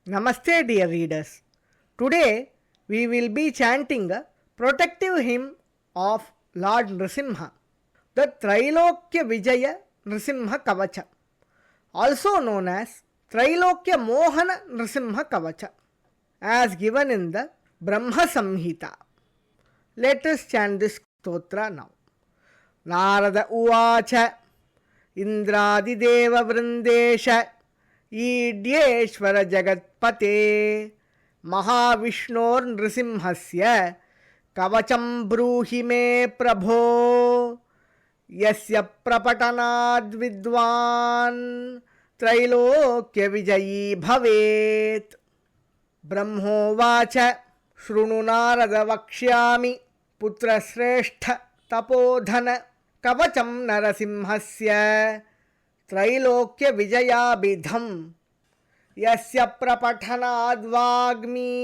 Namaste, dear readers. Today we will be chanting a protective hymn of Lord Nrisimha, the Trailokya Vijaya Nrusimha Kavacham, also known as Trailokya Mohana Nrisimha Kavacham, as given in the Brahma Samhita. Let us chant this stotra now. Narada Uvacha Indradideva Vrindesha ईड्येश्वर जगत्पते महाविष्णोर् नृसिंहस्य कवचं ब्रूहि मे प्रभो यस्य प्रपठनाद् विद्वान् त्रैलोक्य विजयी भवेत्। ब्रह्मोवाच शृणु नारद वक्ष्यामि पुत्रश्रेष्ठ तपोधन कवचं नरसिंहस्य त्रैलोक्य विजयाभिधं यस्य प्रपठनाद्वाग्मी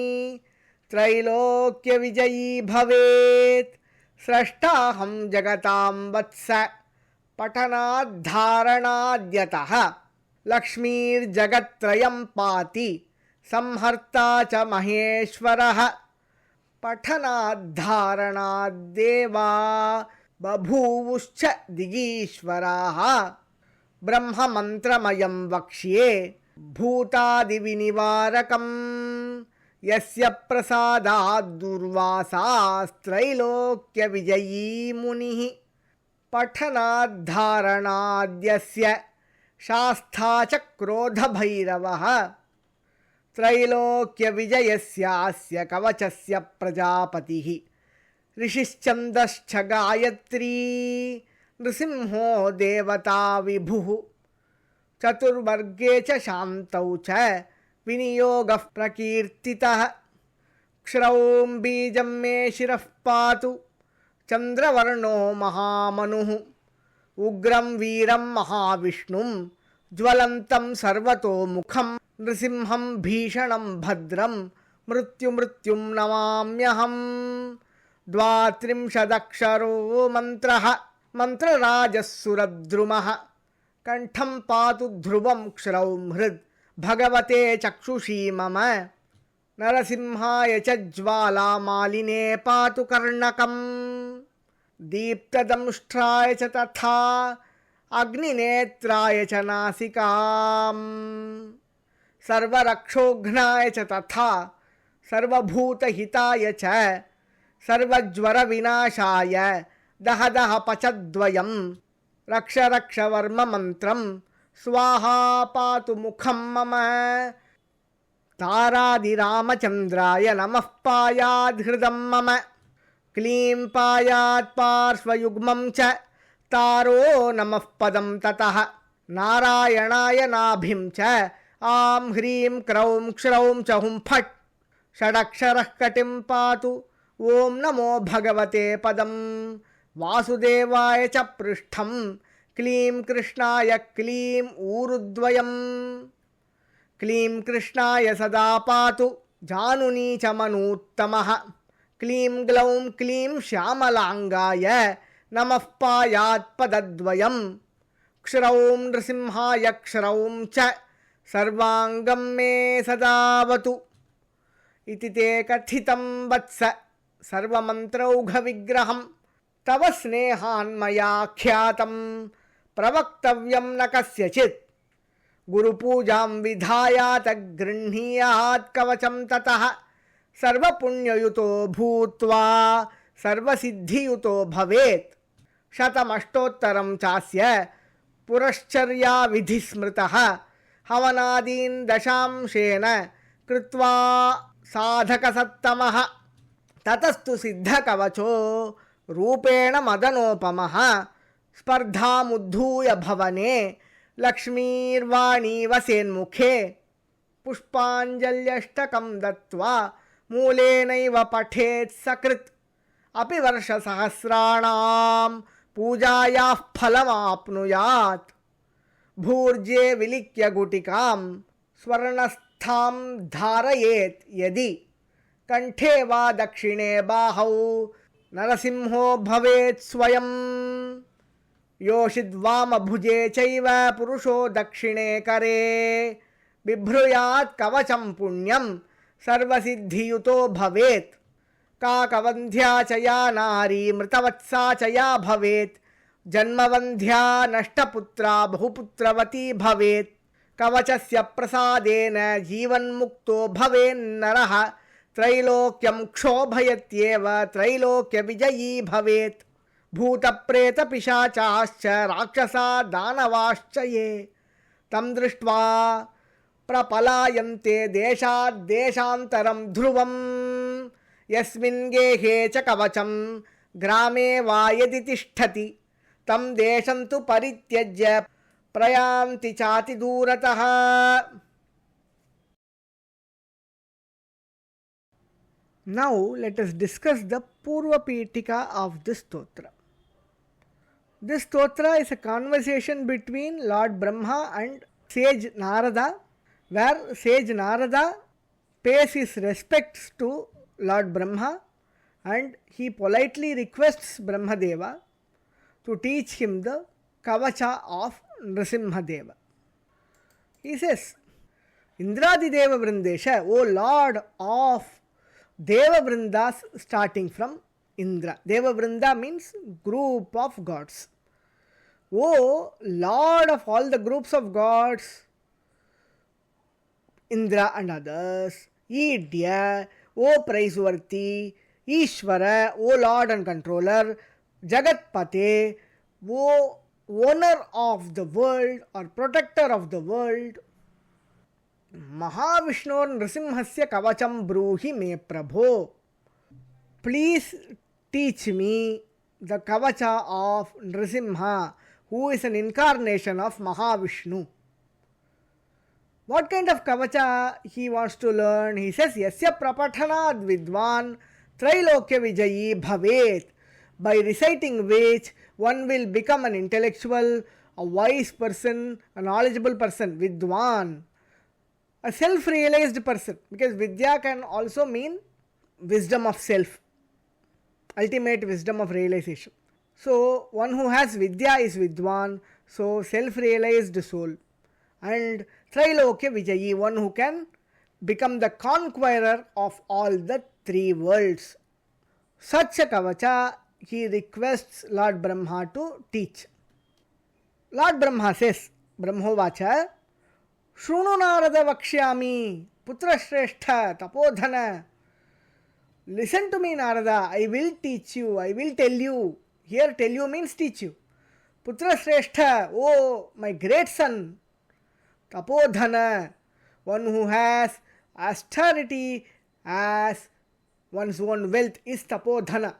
त्रैलोक्य विजयी भवेत्। स्रष्टाहं जगतां वत्स पठनाद्धारणाद्यतः लक्ष्मीर्जगत्त्रयं पाति संहर्ता च महेश्वरः पठनाद्धारणाद्देवा बभूवुश्च दिगीश्वराः। ब्रह्ममन्त्रमयं वक्ष्ये भूतादिविनिवारकं यस्य प्रसादाद्दुर्वासास्त्रैलोक्य विजयी मुनिः पठनाद्धारणाद्यस्य शास्ता च क्रोधभैरवः। त्रैलोक्य विजयस्यास्य कवचस्य प्रजापतिः ऋषिश्चन्दश्च गायत्री नृसिंहो देवता विभुः। चतुर्वर्गे च शान्तौ च विनियोगः प्रकीर्तितः। क्षरौं बीजं मे शिरः पातु चन्द्रवर्णो महामनुः। उग्रं वीरं महाविष्णुं ज्वलन्तं सर्वतोमुखं नृसिंहं भीषणं भद्रं मृत्युं नमाम्यहम्। द्वात्रिंशदक्षरो मन्त्रः मन्त्रराजः कंठं पातु ध्रुवं क्षरौं हृद् भगवते चक्षुषी मम। नरसिंहाय च ज्वालामालिने पातु कर्णकं दीप्तदंष्ट्राय च तथा अग्निनेत्राय च नासिकां। सर्वरक्षोघ्नाय च तथा सर्वभूतहिताय च सर्वज्वरविनाशाय दह दह पचद्वयं रक्ष रक्ष वर्म मंत्रं स्वाहा पातु मुखं मम। तारादिरामचन्द्राय नमः पायाद्हृदं मम। क्लीं पायात् पार्श्वयुग्मं च तारो नमः पदं ततः। नारायणाय नाभिं च आं ह्रीं क्रौं क्षरौं च हुं फट्। षडक्षरः कटिं पातु ॐ नमो भगवते पदम्। वासुदेवाय च पृष्ठं क्लीं कृष्णाय क्लीं ऊरुद्वयम्। क्लीं कृष्णाय सदा पातु जानुनी च मनूत्तमः। क्लीं ग्लौं क्लीं श्यामलाङ्गाय नमः पायात् पदद्वयम्। क्षरौं नृसिंहाय क्षरौं च सर्वाङ्गं मे सदावतु। इति ते कथितं वत्स सर्वमन्त्रौघविग्रहम् तव स्नेहान्मयाख्यातं प्रवक्तव्यं न कस्यचित्। गुरुपूजां विधायात गृह्णीयात् कवचं ततः सर्वपुण्ययुतो भूत्वा सर्वसिद्धियुतो भवेत्। शतमष्टोत्तरं चास्य पुरश्चर्या विधिस्मृतः हवनादीन् दशांशेन कृत्वा साधकसत्तमः। ततस्तु सिद्धकवचो रूपेण मदनोपमः स्पर्धामुद्धूय भवने लक्ष्मीर्वाणी वसेन्मुखे। पुष्पाञ्जल्यष्टकं दत्त्वा मूलेनैव पठेत् सकृत् अपि वर्षसहस्राणां पूजायाः फलमाप्नुयात्। भूर्जे विलिख्य गुटिकां स्वर्णस्थां धारयेत् यदि कंठे वा दक्षिणे बाहौ नरसिंहो भवेत् स्वयं। योषिद्वामभुजे चैव पुरुषो दक्षिणे करे बिभ्रूयात् कवचं पुण्यं सर्वसिद्धियुतो भवेत् काकवन्ध्या च या नारी मृतवत्सा च या भवेत् जन्मवन्ध्या नष्टपुत्रा बहुपुत्रवती भवेत् कवचस्य प्रसादेन जीवन्मुक्तो भवेन्नरः त्रैलोक्यं क्षोभयत्येव त्रैलोक्यविजयी भवेत् भूतप्रेतपिशाचाश्च राक्षसा दानवाश्च ये तं दृष्ट्वा प्रपलायन्ते देशाद्देशान्तरं ध्रुवम् यस्मिन् गेहे च कवचं ग्रामे वा यदि तिष्ठति तं देशं तु परित्यज्य प्रयान्ति चाति दूरतः. Now let us discuss the Purva Pitika of this stotra. This stotra is a conversation between Lord Brahma and sage Narada, where sage Narada pays his respects to Lord Brahma and he politely requests Brahmadeva to teach him the Kavacha of Nrisimha Deva. He says, Indradideva Vrindesha, O Lord of Deva Vrindas starting from Indra. Deva Vrinda means group of gods. O Lord of all the groups of gods, Indra and others, Idya, O praiseworthy, Ishvara, O Lord and controller, Jagatpate, O owner of the world or protector of the world, Mahavishnur Nrisimhasya Kavacham Bruhi Me Prabho. Please teach me the Kavacha of Nrisimha, who is an incarnation of Mahavishnu. What kind of Kavacha he wants to learn? He says, Yasya Prapathanad Vidwan Trailokya Vijayi Bhavet. By reciting which one will become an intellectual, a wise person, a knowledgeable person, Vidwan. A self-realized person, because Vidya can also mean wisdom of self, ultimate wisdom of realization. So, one who has Vidya is Vidwan, so self-realized soul. And Trailokya Vijayi, one who can become the conqueror of all the three worlds. Such a Kavacha he requests Lord Brahma to teach. Lord Brahma says, Brahmovacha, Shruno narada vakshyami putra shrestha tapodhana. Listen to me, Narada, I will teach you, I will tell you. Here tell you means teach you. Putra shrestha, oh my great son. Tapodhana, one who has austerity as one's own wealth is tapodhana.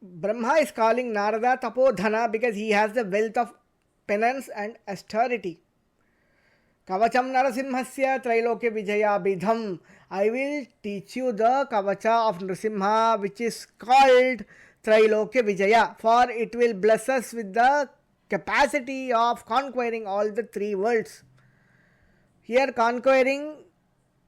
Brahma is calling Narada tapodhana because he has the wealth of penance and austerity. Kavacham Narasimhasya Trailokya Vijaya Bidham. I will teach you the Kavacha of Nrisimha, which is called Trailokya Vijaya, for it will bless us with the capacity of conquering all the three worlds. Here conquering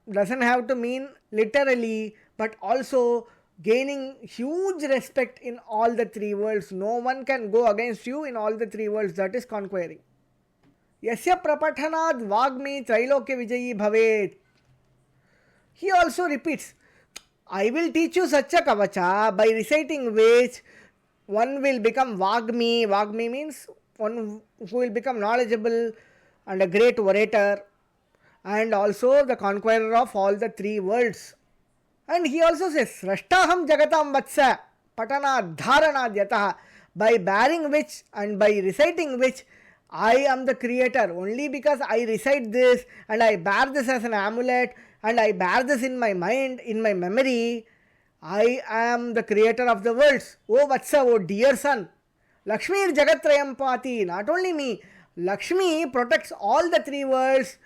doesn't have to mean literally, but also gaining huge respect in all the three worlds. No one can go against you in all the three worlds. That is conquering. Yasya prapathanad vagmi trailokya vijayi bhavet. He also repeats, I will teach you such a kavacha by reciting which one will become vagmi. Vagmi means one who will become knowledgeable and a great orator and also the conqueror of all the three worlds. And he also says, Srashtaham jagatam vatsa patana dharanad yataha. By bearing which and by reciting which I am the creator. Only because I recite this and I bear this as an amulet and I bear this in my mind, in my memory, I am the creator of the worlds. Oh Vatsa, oh dear son. Lakshmi Jagatrayam Pati. Not only me, Lakshmi protects all the three worlds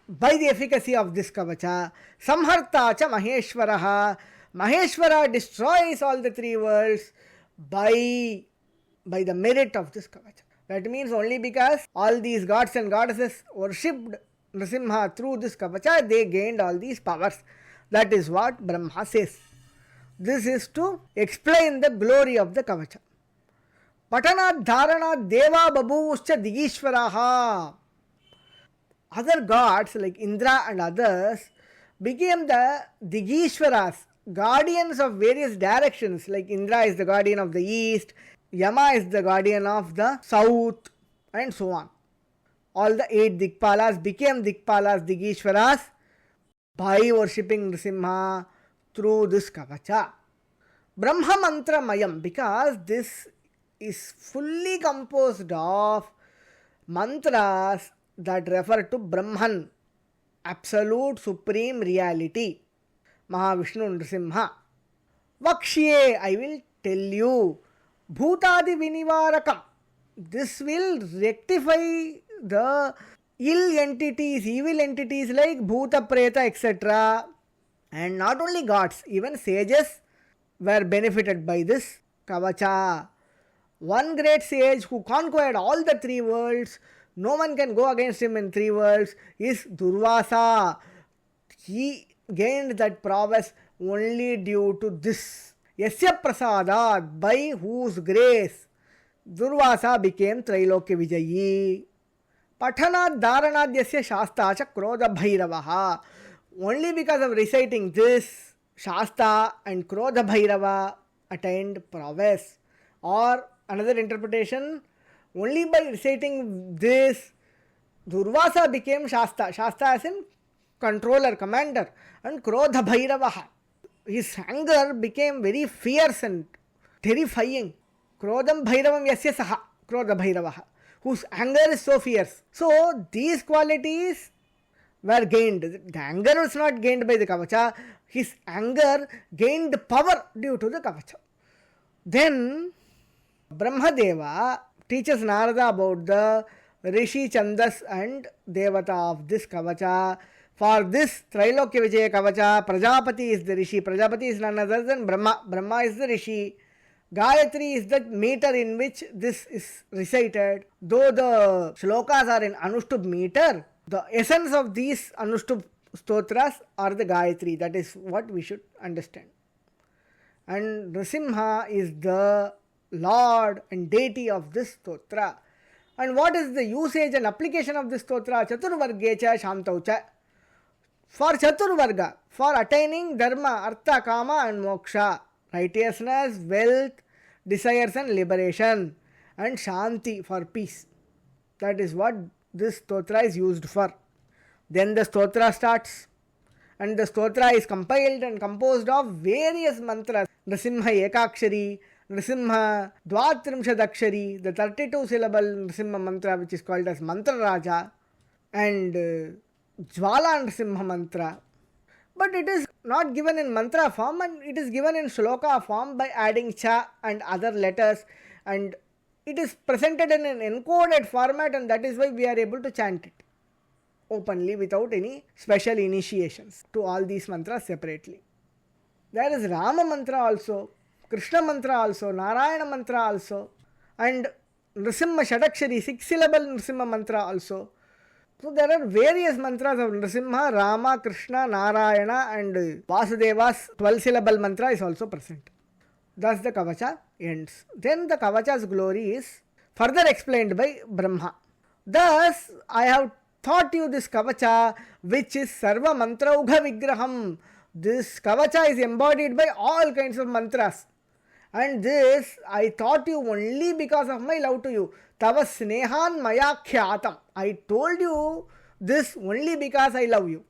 by the efficacy of this Kavacha. Samharta cha Maheshwaraha. Maheshwara destroys all the three worlds by the merit of this Kavacha. That means only because all these gods and goddesses worshipped Nrisimha through this Kavacha, they gained all these powers. That is what Brahma says. This is to explain the glory of the Kavacha. Patanad dharana deva babuscha digishvaraha. other gods like Indra and others became the Digishwaras, guardians of various directions. Like Indra is the guardian of the east, Yama is the guardian of the south, and so on. All the 8 Dikpalas became Dikpalas, Digishwaras, by worshipping Nrisimha through this Kavacha. Brahma Mantra Mayam, because this is fully composed of mantras that refer to Brahman, absolute supreme reality, Mahavishnu Nrisimha. Vakshye, I will tell you, Bhutadi Vinivarakam. This will rectify the ill entities, evil entities like Bhuta, Preta, etc. And not only gods, even sages were benefited by this Kavacha. One great sage who conquered all the 3 worlds, no one can go against him in 3 worlds, is Durvasa. He gained that prowess only due to this. Yasya Prasadat, by whose grace Durvasa became Trailokya Vijayi. Pathanad Dharanadyasya Shasta cha Krodha Bhairavaha. Only because of reciting this, Shasta and Krodha Bhairava attained prowess. Or another interpretation, only by reciting this, Durvasa became Shasta. Shasta as in controller, commander. And Krodha Bhairavaha, his anger became very fierce and terrifying. Krodham Bhairavam Yasya Saha, Krodha Bhairavaha, whose anger is so fierce. So these qualities were gained. The anger was not gained by the Kavacha. His anger gained power due to the Kavacha. Then Brahmadeva teaches Narada about the Rishi, Chandas and Devata of this Kavacha. For this Trailokya Vijaya Kavacha, Prajapati is the Rishi. Prajapati is none other than Brahma. Brahma is the Rishi. Gayatri is the meter in which this is recited. Though the shlokas are in Anushtup meter, the essence of these Anushtup stotras are the Gayatri. That is what we should understand. And Nrisimha is the Lord and deity of this stotra. And what is the usage and application of this stotra? Chaturvargecha Shantaucha. For Chaturvarga, for attaining Dharma, Artha, Kama and Moksha, righteousness, wealth, desires and liberation, and Shanti for peace. That is what this stotra is used for. Then the stotra starts, and the stotra is compiled and composed of various mantras. Nrisimha Ekakshari, Nrisimha Dvatrimshadakshari, the 32 syllable Nrisimha mantra which is called as Mantra Raja, and Jvala Nrisimha mantra. But it is not given in mantra form, and it is given in shloka form by adding cha and other letters, and it is presented in an encoded format, and that is why we are able to chant it openly without any special initiations to all these mantras separately. There is Rama mantra also, Krishna mantra also, Narayana mantra also, and Nrisimha Shadakshari 6 syllable Nrisimha mantra also. So there are various mantras of Nrisimha, Rama, Krishna, Narayana and Vasudeva's 12 syllable mantra is also present. Thus the Kavacha ends. Then the Kavacha's glory is further explained by Brahma. Thus I have taught you this Kavacha which is Sarva Mantraugha Vigraham. This Kavacha is embodied by all kinds of mantras. And this I taught you only because of my love to you. Tava snehan maya khyatam. I told you this only because I love you.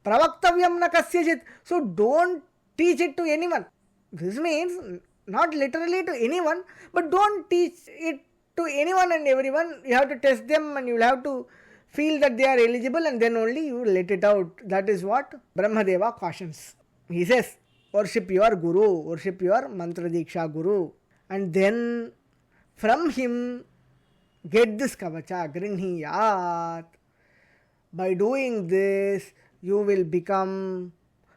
Pravaktavyam na kasyajit. So don't teach it to anyone. This means not literally to anyone, but don't teach it to anyone and everyone. You have to test them and you will have to feel that they are eligible and then only you let it out. That is what Brahmadeva cautions. He says, worship your Guru, worship your Mantra Diksha Guru, and then from him get this Kavacha, Grinhiyat. By doing this, you will become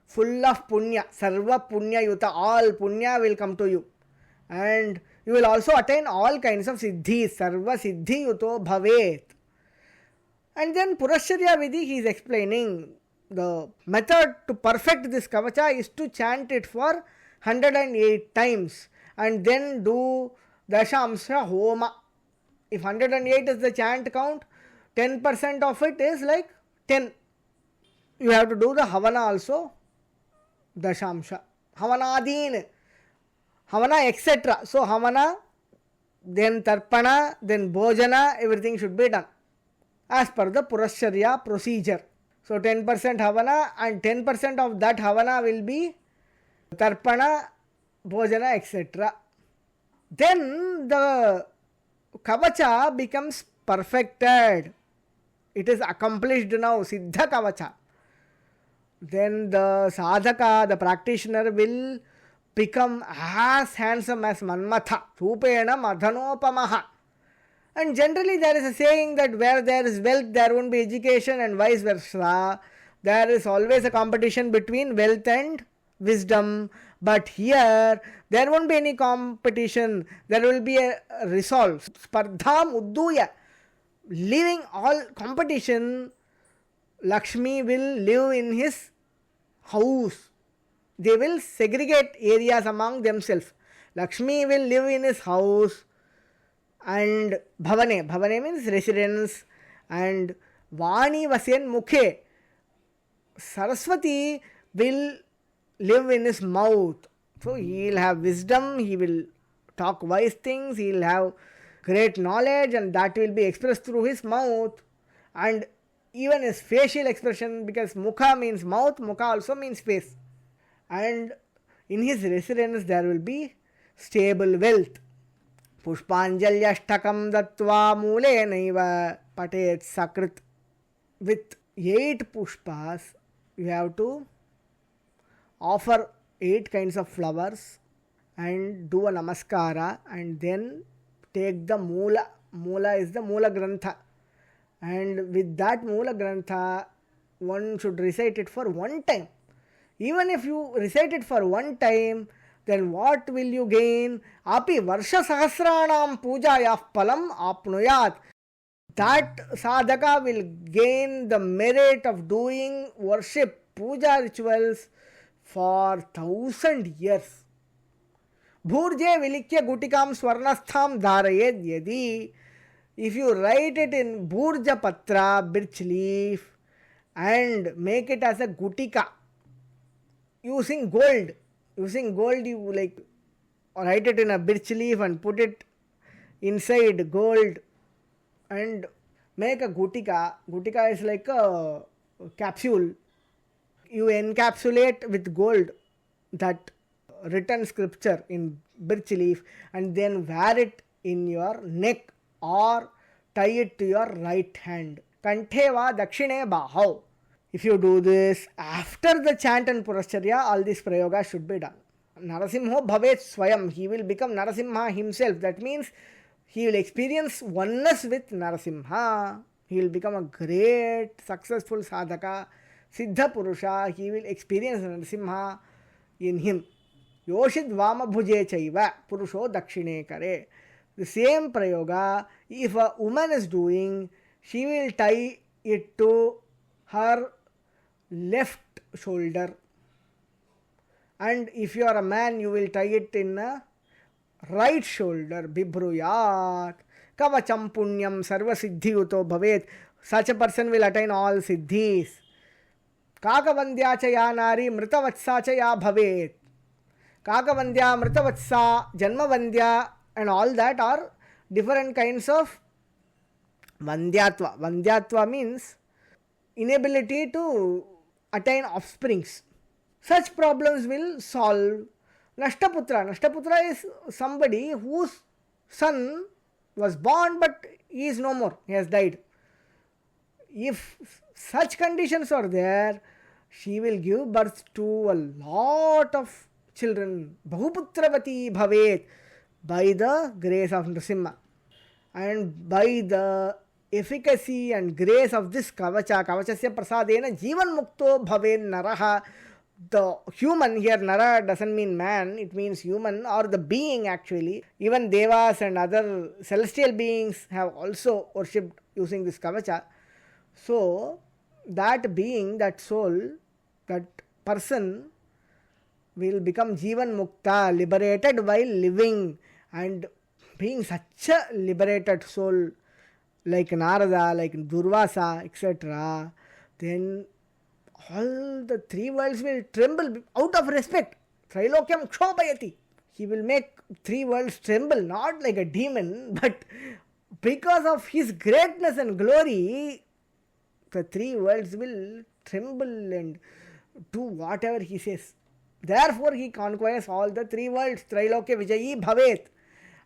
full of punya, sarva punya yuta, all punya will come to you. And you will also attain all kinds of siddhis, sarva siddhi yuto bhavet. And then Purashcharya Vidhi, he is explaining the method to perfect this Kavacha is to chant it for 108 times and then do Dashamsha Homa. If 108 is the chant count, 10% of it is like 10. You have to do the Havana also, Dashamsha. Havanadin, Havana, etc. So Havana, then Tarpana, then Bhojana, everything should be done as per the Purashcharya procedure. So 10% Havana and 10% of that Havana will be Tarpana, Bhojana, etc. Then the Kavacha becomes perfected. It is accomplished now, Siddha Kavacha. Then the sadhaka, the practitioner, will become as handsome as Manmatha. Rupena madhanopamaha. And generally there is a saying that where there is wealth, there won't be education, and vice versa. There is always a competition between wealth and wisdom. But here, there won't be any competition. There will be a resolve. Spardham udduya. Leaving all competition, Lakshmi will live in his house. They will segregate areas among themselves. Lakshmi will live in his house, and Bhavane means residence, and Vani Vasyan Mukhe. Saraswati will live in his mouth. So he will have wisdom, he will talk wise things, he will have great knowledge, and that will be expressed through his mouth. And even his facial expression, because Mukha means mouth, Mukha also means face. And in his residence there will be stable wealth. Pushpanjalyashtakam dattva mule naiva patet sakrit. With 8 pushpas, you have to offer 8 kinds of flowers and do a namaskara, and then take the Moola. Moola is the Moola Grantha. And with that Moola Grantha, one should recite it for one time. Even if you recite it for one time, then what will you gain? Api Varsha Sahasranam Pujayah Palam Apnuyat. That sadhaka will gain the merit of doing worship, puja rituals for 1,000 years. Bhurje Vilikya Gutikam Swarnastham Dharayed Yadi. If you write it in Bhurja Patra, birch leaf, and make it as a Gutika, using gold, you like write it in a birch leaf and put it inside gold and make a Gutika. Gutika is like a capsule. You encapsulate with gold that written scripture in birch leaf, and then wear it in your neck or tie it to your right hand. Kanteva dakshine bahau. If you do this after the chant and purashcharya, all these prayogas should be done. Narasimho bhavet swayam. He will become Narasimha himself. That means he will experience oneness with Narasimha. He will become a great, successful sadhaka, Siddha Purusha. He will experience Narasimha in him. Yoshid Vama Bhuje Chaiva Purusho Dakshine Kare. The same prayoga, if a woman is doing, she will tie it to her left shoulder. And if you are a man, you will tie it in a right shoulder. Bibhruyat. Kavacham punyam sarva siddhi uto bhavet. Such a person will attain all siddhis. Kakavandya cha ya nari mritavatsa cha ya bhavet. Kakavandya, mritavatsa, janmavandya, and all that are different kinds of vandyatva. Vandyatva means inability to attain offsprings. Such problems will solve. Nashtaputra. Nashtaputra is somebody whose son was born but he is no more. He has died. If such conditions are there, she will give birth to a lot of children. Bahuputravati bhavet. By the grace of Nrisimha. And by the efficacy and grace of this Kavacha, Kavachasya prasadena jivan mukto bhaven naraha. The human here, Nara doesn't mean man, it means human or the being actually. Even Devas and other celestial beings have also worshipped using this Kavacha. So, that being, that soul, that person will become Jivan Mukta, liberated while living. And being such a liberated soul, like Narada, like Durvasa, etc., then all the three worlds will tremble out of respect. Trailokyam kshobayati. He will make three worlds tremble, not like a demon, but because of his greatness and glory, the three worlds will tremble and do whatever he says. Therefore, he conquers all the three worlds. Trailokya Vijayi Bhavet.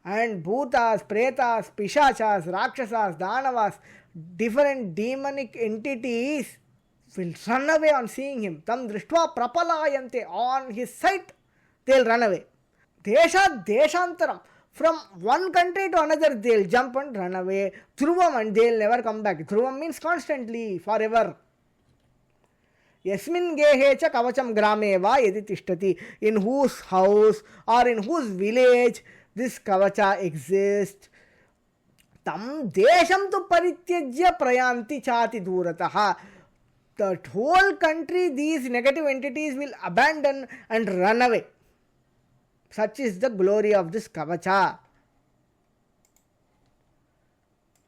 And Bhutas, Pretas, Pishachas, Rakshasas, Danavas, different demonic entities will run away on seeing him. Tam drishtva prapalayante. On his sight, they'll run away. Desha Deshantaram. From one country to another, they'll jump and run away. Dhruvam, and they'll never come back. Dhruvam means constantly, forever. Yasmin gehe cha kavacham grame va yadi tishtati. In whose house or in whose village this kavacha exists. Tam desham tu parityajya prayanti chati durataha. The whole country, these negative entities will abandon and run away. Such is the glory of this Kavacha.